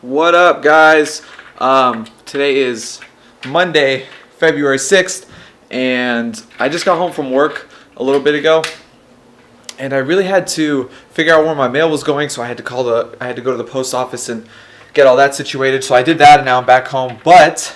What up, guys? Today is Monday, February 6th, and I just got home from work a little bit ago, and I really had to figure out where my mail was going, so I had to go to the post office and get all that situated. So I did that, and now I'm back home. But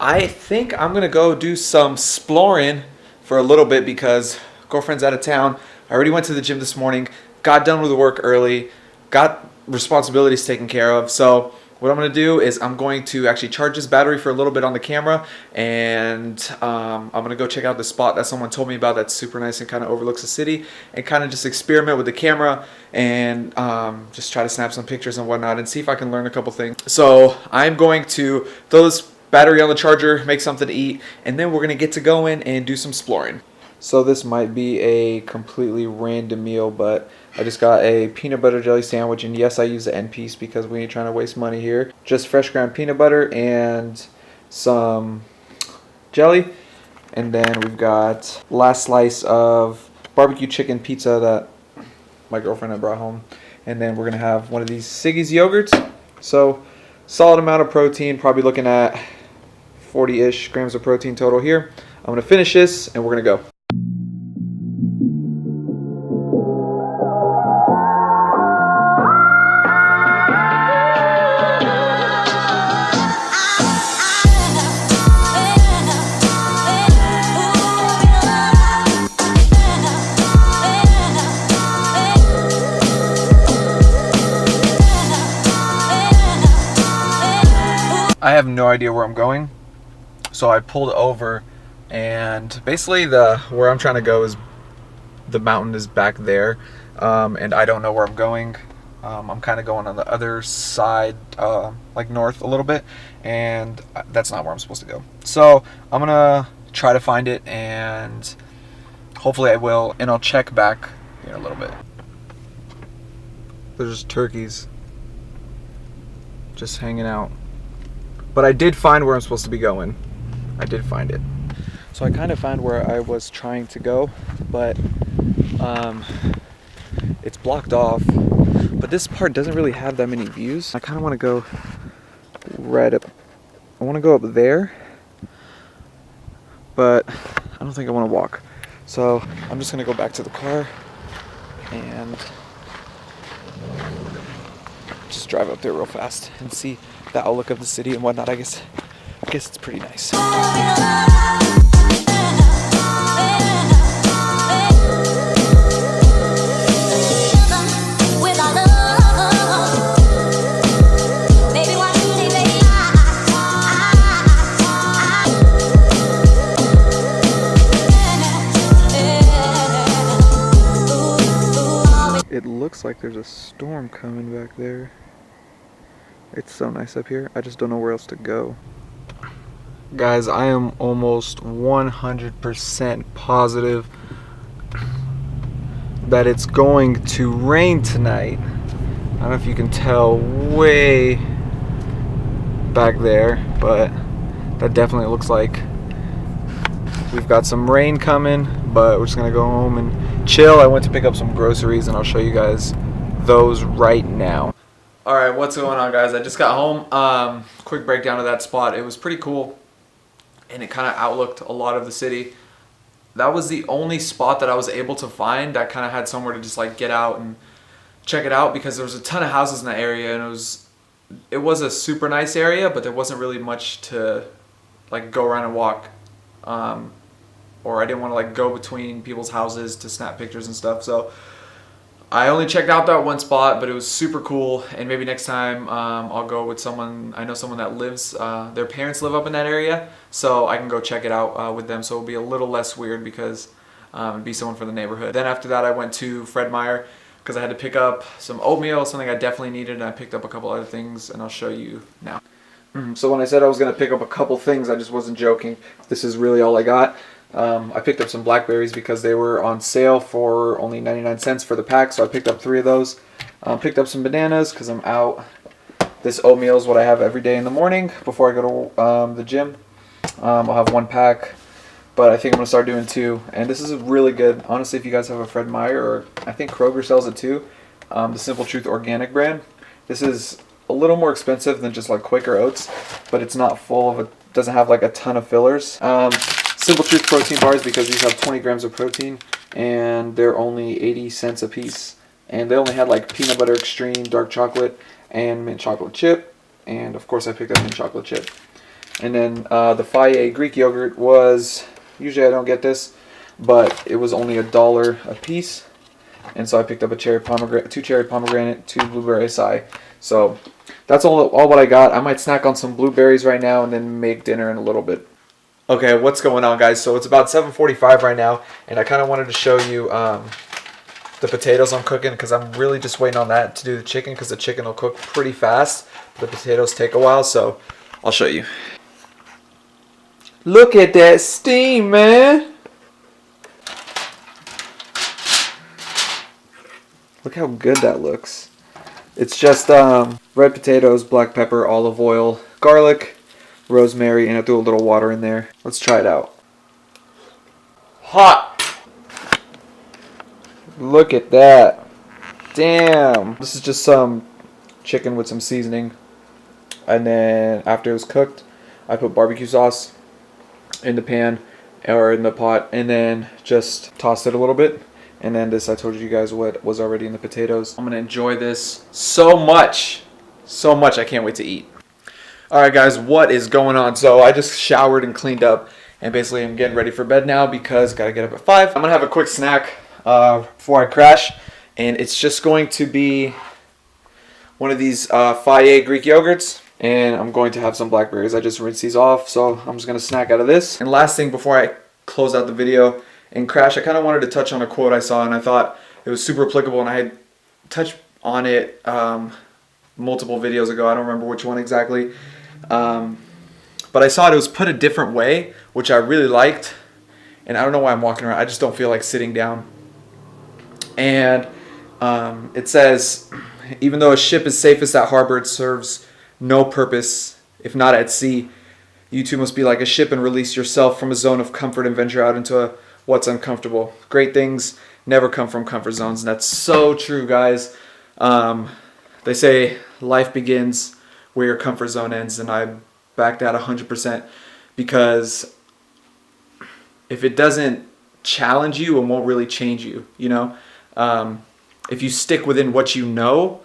I think I'm gonna go do some exploring for a little bit because girlfriend's out of town. I already went to the gym this morning, got done with the work early, got responsibilities taken care of. So what I'm going to do is I'm going to actually charge this battery for a little bit on the camera, and I'm going to go check out the spot that someone told me about that's super nice and kind of overlooks the city, and kind of just experiment with the camera and just try to snap some pictures and whatnot and see if I can learn a couple things. So I'm going to throw this battery on the charger, make something to eat, and then we're going to get to go in and do some exploring. So this might be a completely random meal, but I just got a peanut butter jelly sandwich, and yes, I use the end piece because we ain't trying to waste money here. Just fresh ground peanut butter and some jelly, and then we've got last slice of barbecue chicken pizza that my girlfriend had brought home, and then we're gonna have one of these Siggi's yogurts. So solid amount of protein, probably looking at 40-ish grams of protein total here. I'm gonna finish this and we're gonna go. I have no idea where I'm going, so I pulled over, and basically where I'm trying to go is the mountain is back there, and I don't know where I'm going. I'm kind of going on the other side, like north a little bit, and that's not where I'm supposed to go. So I'm gonna try to find it, and hopefully I will, and I'll check back in a little bit. There's turkeys just hanging out. But I did find where I'm supposed to be going. I did find it. So I kind of found where I was trying to go, but it's blocked off. But this part doesn't really have that many views. I kind of want to go right up. I want to go up there, but I don't think I want to walk. So I'm just going to go back to the car and just drive up there real fast and see the outlook of the city and whatnot. I guess it's pretty nice. It looks like there's a storm coming back there. It's so nice up here. I just don't know where else to go. Guys, I am almost 100% positive that it's going to rain tonight. I don't know if you can tell way back there, but that definitely looks like we've got some rain coming, but we're just gonna go home and chill. I went to pick up some groceries, and I'll show you guys those right now. Alright, what's going on, guys? I just got home. Quick breakdown of that spot. It was pretty cool, and it kind of outlooked a lot of the city. That was the only spot that I was able to find that kind of had somewhere to just like get out and check it out, because there was a ton of houses in that area, and it was a super nice area, but there wasn't really much to like go around and walk. Or I didn't want to like go between people's houses to snap pictures and stuff. So I only checked out that one spot, but it was super cool, and maybe next time I'll go with someone. I know someone that lives, their parents live up in that area, so I can go check it out with them, so it'll be a little less weird because it'd be someone from the neighborhood. Then after that I went to Fred Meyer because I had to pick up some oatmeal, something I definitely needed, and I picked up a couple other things, and I'll show you now. So when I said I was going to pick up a couple things, I just wasn't joking. This is really all I got. I picked up some blackberries because they were on sale for only 99 cents for the pack, so I picked up 3 of those. Picked up some bananas because I'm out. This oatmeal is what I have every day in the morning before I go to the gym. I'll have 1 pack, but I think I'm going to start doing 2. And this is really good. Honestly, if you guys have a Fred Meyer, or I think Kroger sells it too, the Simple Truth Organic brand. This is a little more expensive than just like Quaker Oats, but it's not full of doesn't have like a ton of fillers. Simple Truth protein bars, because these have 20 grams of protein and they're only 80 cents a piece. And they only had like peanut butter extreme, dark chocolate, and mint chocolate chip. And of course I picked up mint chocolate chip. And then the Fage Greek yogurt was, usually I don't get this, but it was only $1 a piece. And so I picked up 2 cherry pomegranate, 2 blueberry acai. So that's all what I got. I might snack on some blueberries right now and then make dinner in a little bit. Okay, what's going on, guys? So it's about 7:45 right now, and I kind of wanted to show you the potatoes I'm cooking, because I'm really just waiting on that to do the chicken, because the chicken will cook pretty fast. The potatoes take a while, so I'll show you. Look at that steam, man. Look how good that looks. It's just red potatoes, black pepper, olive oil, garlic, rosemary, and I threw a little water in there. Let's try it out. Hot! Look at that. Damn. This is just some chicken with some seasoning. And then after it was cooked, I put barbecue sauce in the pan or in the pot, and then just tossed it a little bit. And then this, I told you guys what was already in the potatoes. I'm gonna enjoy this so much. So much, I can't wait to eat. Alright guys, what is going on? So I just showered and cleaned up, and basically I'm getting ready for bed now because gotta get up at 5. I'm gonna have a quick snack before I crash, and it's just going to be one of these Fage Greek yogurts, and I'm going to have some blackberries. I just rinsed these off, so I'm just gonna snack out of this. And last thing before I close out the video and crash, I kind of wanted to touch on a quote I saw, and I thought it was super applicable, and I had touched on it multiple videos ago. I don't remember which one exactly. But I saw it was put a different way, which I really liked. And I don't know why I'm walking around. I just don't feel like sitting down. And it says, even though a ship is safest at harbor, it serves no purpose if not at sea. You too must be like a ship and release yourself from a zone of comfort and venture out into what's uncomfortable. Great things never come from comfort zones. And that's so true, guys. They say life begins where your comfort zone ends, and I back that 100%, because if it doesn't challenge you, it won't really change you, you know? If you stick within what you know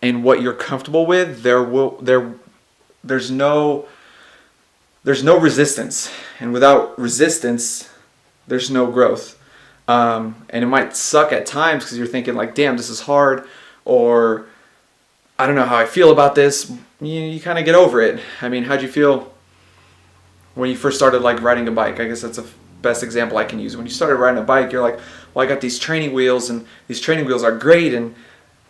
and what you're comfortable with, there's no resistance, and without resistance there's no growth. And it might suck at times because you're thinking like, damn, this is hard, or I don't know how I feel about this. You kind of get over it. I mean, how'd you feel when you first started like riding a bike? I guess that's the best example I can use. When you started riding a bike, you're like, well, I got these training wheels, and these training wheels are great, and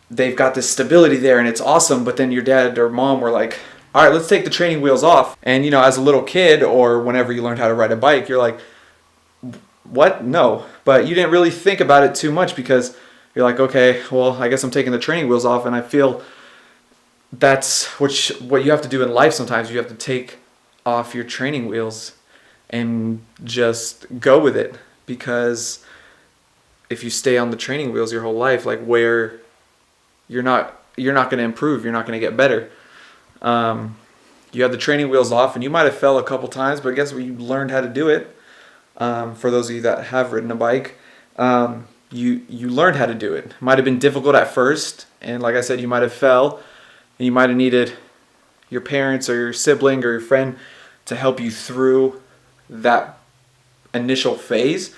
they've got this stability there, and it's awesome. But then your dad or mom were like, all right, let's take the training wheels off. And you know, as a little kid, or whenever you learned how to ride a bike, you're like, what? No. But you didn't really think about it too much, because you're like, okay, well, I guess I'm taking the training wheels off. And I feel that's what you have to do in life sometimes. You have to take off your training wheels and just go with it, because if you stay on the training wheels your whole life, like, where you're not going to improve, you're not going to get better. You have the training wheels off, and you might have fell a couple times, but guess what? You learned how to do it. For those of you that have ridden a bike, you learned how to do it. It might have been difficult at first, and like I said, you might have fell, and you might have needed your parents or your sibling or your friend to help you through that initial phase,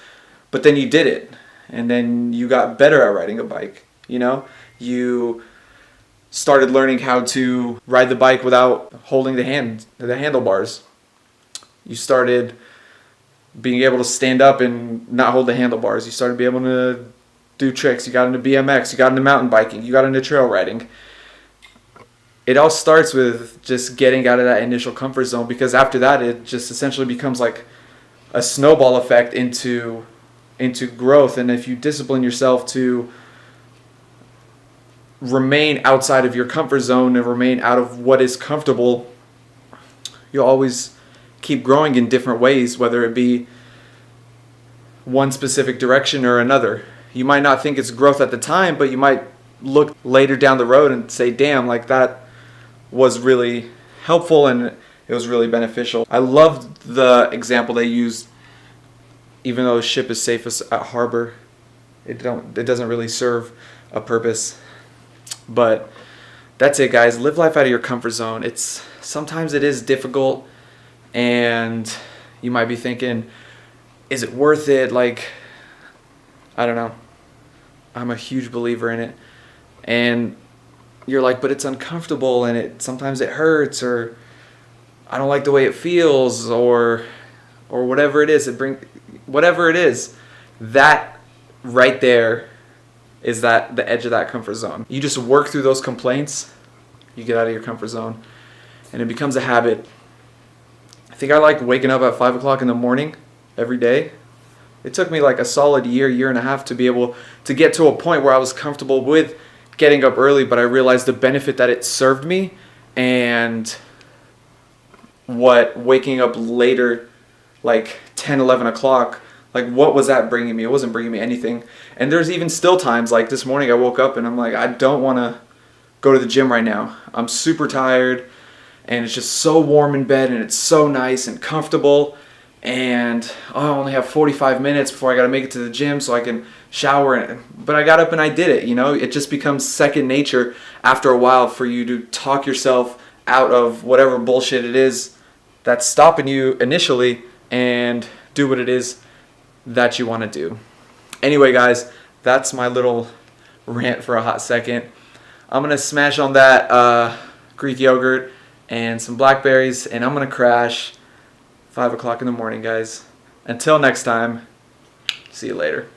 but then you did it, and then you got better at riding a bike. You know, you started learning how to ride the bike without holding the handlebars. You started being able to stand up and not hold the handlebars. You started being able to do tricks. You got into BMX. You got into mountain biking. You got into trail riding. It all starts with just getting out of that initial comfort zone, because after that, it just essentially becomes like a snowball effect into growth. And if you discipline yourself to remain outside of your comfort zone and remain out of what is comfortable, you'll always keep growing in different ways, whether it be one specific direction or another. You might not think it's growth at the time, but you might look later down the road and say, damn, like that was really helpful and it was really beneficial. I loved the example they used. Even though ship is safest at harbor, it doesn't really serve a purpose. But that's it, guys. Live life out of your comfort zone. Sometimes it is difficult, and you might be thinking, is it worth it? Like, I don't know. I'm a huge believer in it. And you're like, but it's uncomfortable and sometimes it hurts, or I don't like the way it feels, or whatever it is. Whatever it is, that right there is the edge of that comfort zone. You just work through those complaints, you get out of your comfort zone, and it becomes a habit. I think I like waking up at 5 o'clock in the morning every day. It took me like a solid year and a half to be able to get to a point where I was comfortable with getting up early, but I realized the benefit that it served me, and what waking up later, like 10, 11 o'clock, like what was that bringing me? It wasn't bringing me anything. And there's even still times, like this morning I woke up and I'm like, I don't want to go to the gym right now. I'm super tired and it's just so warm in bed and it's so nice and comfortable, and I only have 45 minutes before I got to make it to the gym so I can shower. But I got up and I did it. It just becomes second nature after a while for you to talk yourself out of whatever bullshit it is that's stopping you initially and do what it is that you want to do. Anyway, guys, that's my little rant for a hot second. I'm going to smash on that Greek yogurt and some blackberries, and I'm going to crash 5 o'clock in the morning, guys. Until next time, see you later.